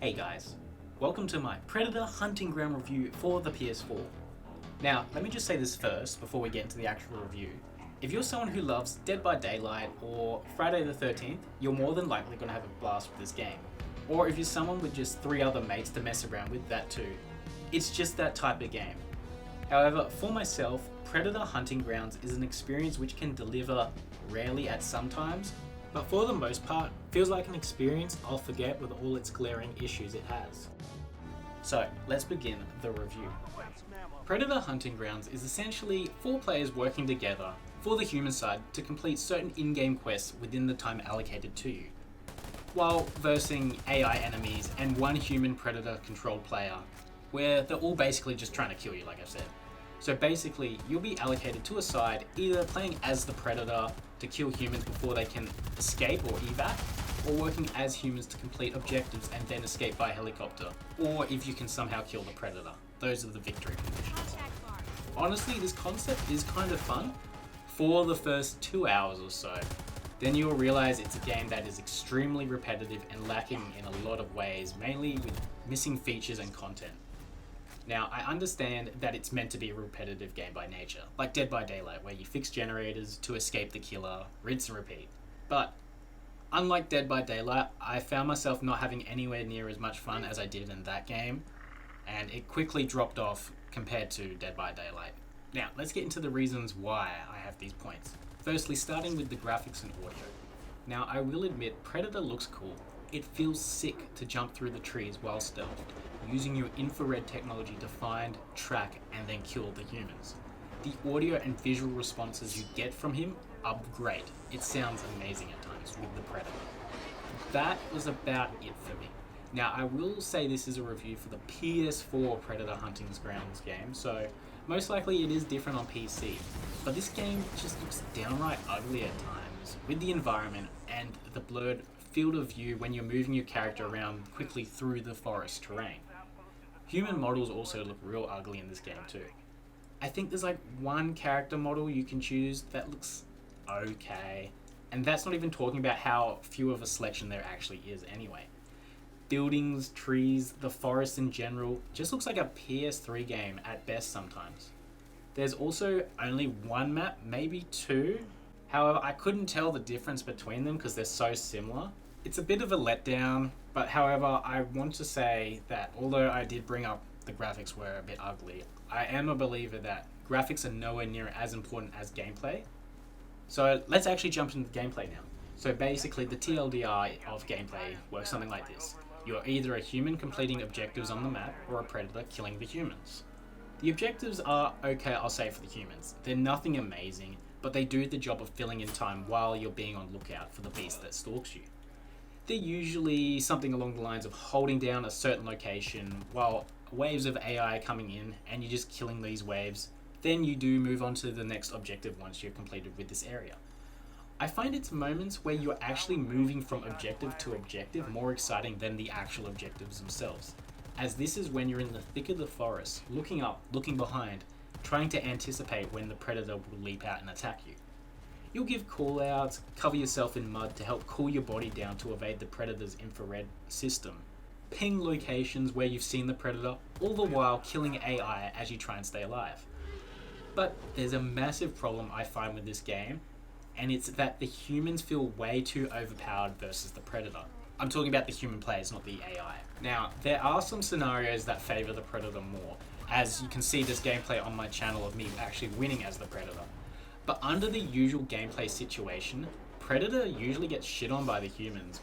Hey guys, welcome to my Predator Hunting Ground review for the PS4. Now, let me just say this first before we get into the actual review. If you're someone who loves Dead by Daylight or Friday the 13th, you're more than likely going to have a blast with this game. Or if you're someone with just 3 other mates to mess around with, that too. It's just that type of game. However, for myself, Predator Hunting Grounds is an experience which can deliver rarely at some times, but for the most part, feels like an experience I'll forget with all its glaring issues it has. So, let's begin the review. Predator Hunting Grounds is essentially 4 players working together for the human side to complete certain in-game quests within the time allocated to you, while versing AI enemies and 1 human Predator-controlled player, where they're all basically just trying to kill you, like I've said. So basically, you'll be allocated to a side, either playing as the Predator to kill humans before they can escape or evac, or working as humans to complete objectives and then escape by helicopter, or if you can somehow kill the Predator. Those are the victory conditions. Honestly, this concept is kind of fun for the first 2 hours or so. Then you'll realize it's a game that is extremely repetitive and lacking in a lot of ways, mainly with missing features and content. Now, I understand that it's meant to be a repetitive game by nature, like Dead by Daylight, where you fix generators to escape the killer, rinse and repeat. But unlike Dead by Daylight, I found myself not having anywhere near as much fun as I did in that game, and it quickly dropped off compared to Dead by Daylight. Now, let's get into the reasons why I have these points. Firstly, starting with the graphics and audio. Now, I will admit, Predator looks cool. It feels sick to jump through the trees while stealthed, using your infrared technology to find, track, and then kill the humans. The audio and visual responses you get from him are great. It sounds amazing at times with the Predator. That was about it for me. Now, I will say this is a review for the PS4 Predator Hunting Grounds game, so most likely it is different on PC. But this game just looks downright ugly at times, with the environment and the blurred field of view when you're moving your character around quickly through the forest terrain. Human models also look real ugly in this game too. I think there's like 1 character model you can choose that looks okay, and that's not even talking about how few of a selection there actually is anyway. Buildings, trees, the forest in general, just looks like a PS3 game at best sometimes. There's also only 1 map, maybe 2. However, I couldn't tell the difference between them because they're so similar. It's a bit of a letdown, but however, I want to say that although I did bring up the graphics were a bit ugly, I am a believer that graphics are nowhere near as important as gameplay. So let's actually jump into the gameplay now. So basically, the TLDR of gameplay works something like this. You're either a human completing objectives on the map or a predator killing the humans. The objectives are okay, I'll say, for the humans. They're nothing amazing, but they do the job of filling in time while you're being on lookout for the beast that stalks you. They're usually something along the lines of holding down a certain location while waves of AI are coming in and you're just killing these waves. Then you do move on to the next objective once you're completed with this area. I find it's moments where you're actually moving from objective to objective more exciting than the actual objectives themselves, as this is when you're in the thick of the forest, looking up, looking behind, trying to anticipate when the predator will leap out and attack you. You'll give call-outs, cover yourself in mud to help cool your body down to evade the predator's infrared system, ping locations where you've seen the predator, all the while killing AI as you try and stay alive. But there's a massive problem I find with this game, and it's that the humans feel way too overpowered versus the predator. I'm talking about the human players, not the AI. Now, there are some scenarios that favour the predator more, as you can see this gameplay on my channel of me actually winning as the predator. But under the usual gameplay situation, Predator usually gets shit on by the humans,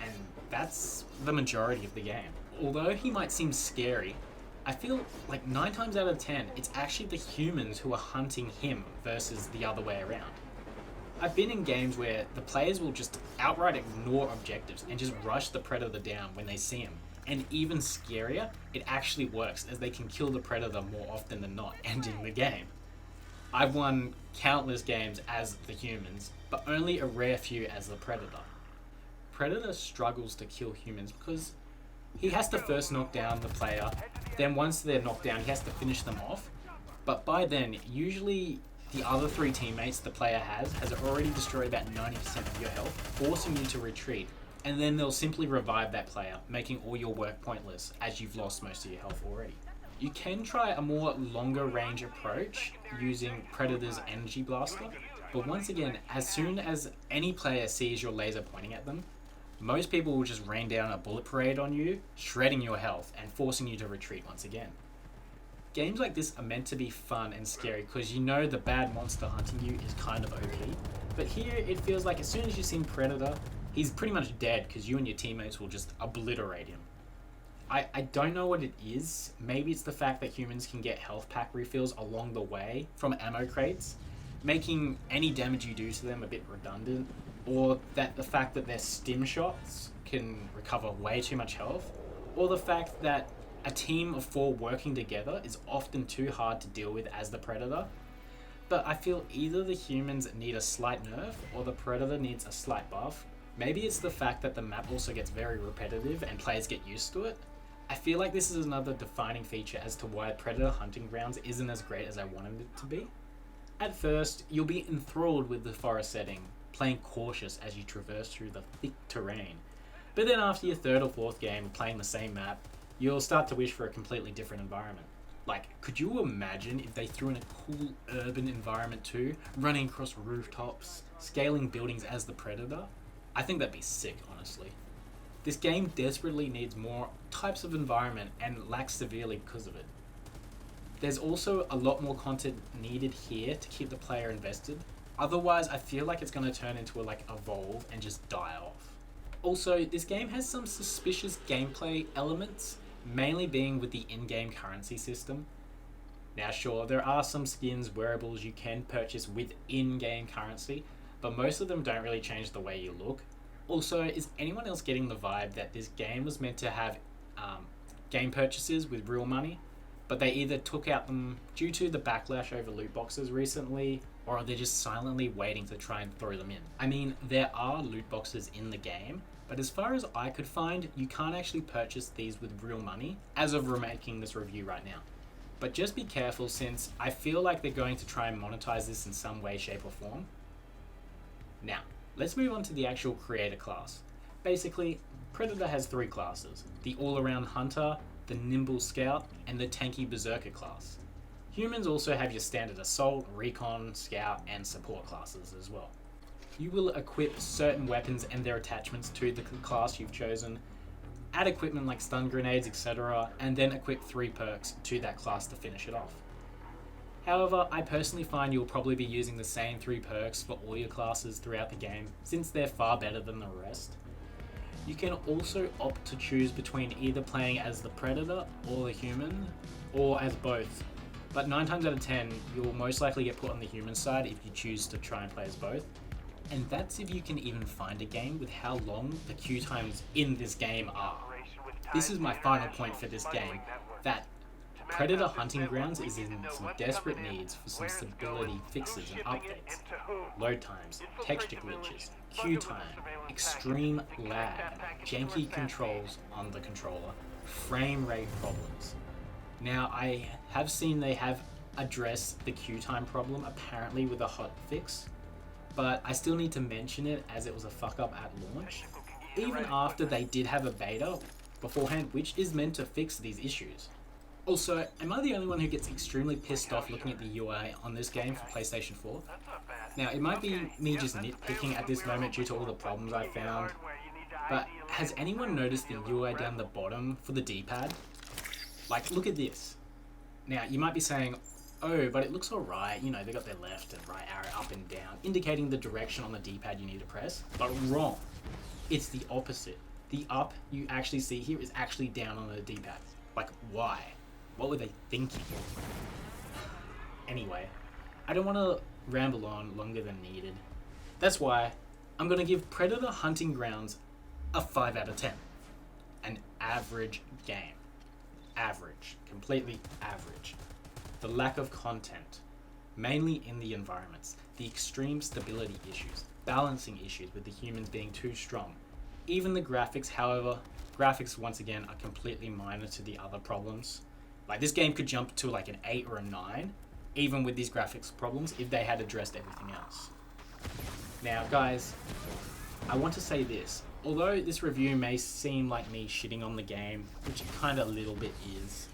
and that's the majority of the game. Although he might seem scary, I feel like 9 times out of 10, it's actually the humans who are hunting him versus the other way around. I've been in games where the players will just outright ignore objectives and just rush the Predator down when they see him. And even scarier, it actually works as they can kill the Predator more often than not, ending the game. I've won countless games as the humans, but only a rare few as the Predator. Predator struggles to kill humans because he has to first knock down the player, then once they're knocked down, he has to finish them off. But by then, usually the other 3 teammates the player has already destroyed about 90% of your health, forcing you to retreat and then they'll simply revive that player, making all your work pointless as you've lost most of your health already. You can try a more longer range approach using Predator's Energy Blaster, but once again, as soon as any player sees your laser pointing at them, most people will just rain down a bullet parade on you, shredding your health and forcing you to retreat once again. Games like this are meant to be fun and scary because you know the bad monster hunting you is kind of OP, but here it feels like as soon as you see Predator, he's pretty much dead because you and your teammates will just obliterate him. I don't know what it is. Maybe it's the fact that humans can get health pack refills along the way from ammo crates, making any damage you do to them a bit redundant, or that the fact that their stim shots can recover way too much health, or the fact that a team of 4 working together is often too hard to deal with as the Predator. But I feel either the humans need a slight nerf or the Predator needs a slight buff. Maybe it's the fact that the map also gets very repetitive and players get used to it. I feel like this is another defining feature as to why Predator Hunting Grounds isn't as great as I wanted it to be. At first, you'll be enthralled with the forest setting, playing cautious as you traverse through the thick terrain. But then after your 3rd or 4th game playing the same map, you'll start to wish for a completely different environment. Like, could you imagine if they threw in a cool urban environment too, running across rooftops, scaling buildings as the Predator? I think that'd be sick, honestly. This game desperately needs more types of environment and lacks severely because of it. There's also a lot more content needed here to keep the player invested. Otherwise, I feel like it's going to turn into a Evolve and just die off. Also, this game has some suspicious gameplay elements, mainly being with the in-game currency system. Now sure, there are some skins, wearables you can purchase with in-game currency, but most of them don't really change the way you look. Also, is anyone else getting the vibe that this game was meant to have game purchases with real money, but they either took out them due to the backlash over loot boxes recently, or they're just silently waiting to try and throw them in? I mean, there are loot boxes in the game, but as far as I could find, you can't actually purchase these with real money as of making this review right now. But just be careful, since I feel like they're going to try and monetize this in some way, shape or form. Now, let's move on to the actual creator class. Basically, Predator has 3 classes: the all-around hunter, the nimble scout, and the tanky berserker class. Humans also have your standard assault, recon, scout, and support classes as well. You will equip certain weapons and their attachments to the class you've chosen, add equipment like stun grenades, etc., and then equip 3 perks to that class to finish it off. However, I personally find you'll probably be using the same 3 perks for all your classes throughout the game, since they're far better than the rest. You can also opt to choose between either playing as the Predator or the human, or as both. But 9 times out of 10, you'll most likely get put on the human side if you choose to try and play as both. And that's if you can even find a game with how long the queue times in this game are. This is my final point for this game, that Predator Hunting Grounds is in some desperate needs for some stability fixes and updates. Load times, texture glitches, queue time, extreme lag, janky controls on the controller, frame rate problems. Now, I have seen they have addressed the queue time problem apparently with a hot fix, but I still need to mention it as it was a fuck up at launch, even after they did have a beta beforehand which is meant to fix these issues. Also, am I the only one who gets extremely pissed off looking at the UI on this game for PlayStation 4? Now, it might be me just nitpicking at this moment due to all the problems I found, but has anyone noticed the UI down the bottom for the D-pad? Like, look at this. Now, you might be saying, oh, but it looks alright, you know, they got their left and right arrow up and down, indicating the direction on the D-pad you need to press, but wrong. It's the opposite. The up you actually see here is actually down on the D-pad. Like, why? What were they thinking? Anyway, I don't want to ramble on longer than needed. That's why I'm going to give Predator Hunting Grounds a 5 out of 10. An average game. Average. Completely average. The lack of content, mainly in the environments, the extreme stability issues, balancing issues with the humans being too strong. Even the graphics, however, graphics once again are completely minor to the other problems. Like, this game could jump to like an 8 or a 9, even with these graphics problems, if they had addressed everything else. Now guys, I want to say this. Although this review may seem like me shitting on the game, which it kind of a little bit is,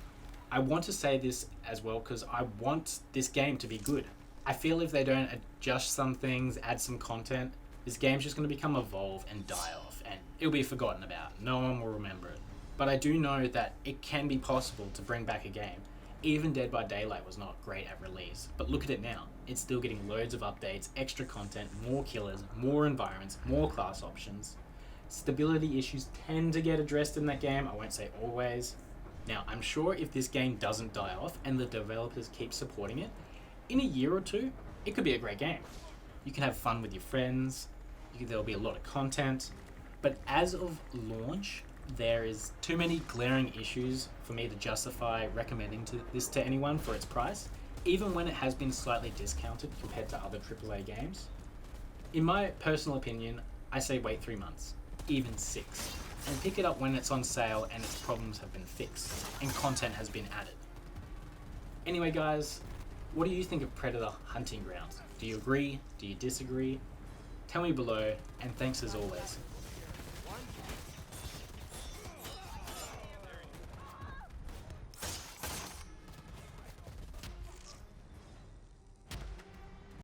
I want to say this as well because I want this game to be good. I feel if they don't adjust some things, add some content, this game's just going to become evolve and die off, and it'll be forgotten about. No one will remember it. But I do know that it can be possible to bring back a game. Even Dead by Daylight was not great at release, but look at it now. It's still getting loads of updates, extra content, more killers, more environments, more class options. Stability issues tend to get addressed in that game, I won't say always. Now, I'm sure if this game doesn't die off and the developers keep supporting it, in a year or two, it could be a great game. You can have fun with your friends, there'll be a lot of content, but as of launch, there is too many glaring issues for me to justify recommending this to anyone for its price, even when it has been slightly discounted compared to other AAA games. In my personal opinion, I say wait 3 months, even 6, and pick it up when it's on sale and its problems have been fixed and content has been added. Anyway guys, what do you think of Predator Hunting Grounds? Do you agree? Do you disagree? Tell me below, and thanks as always.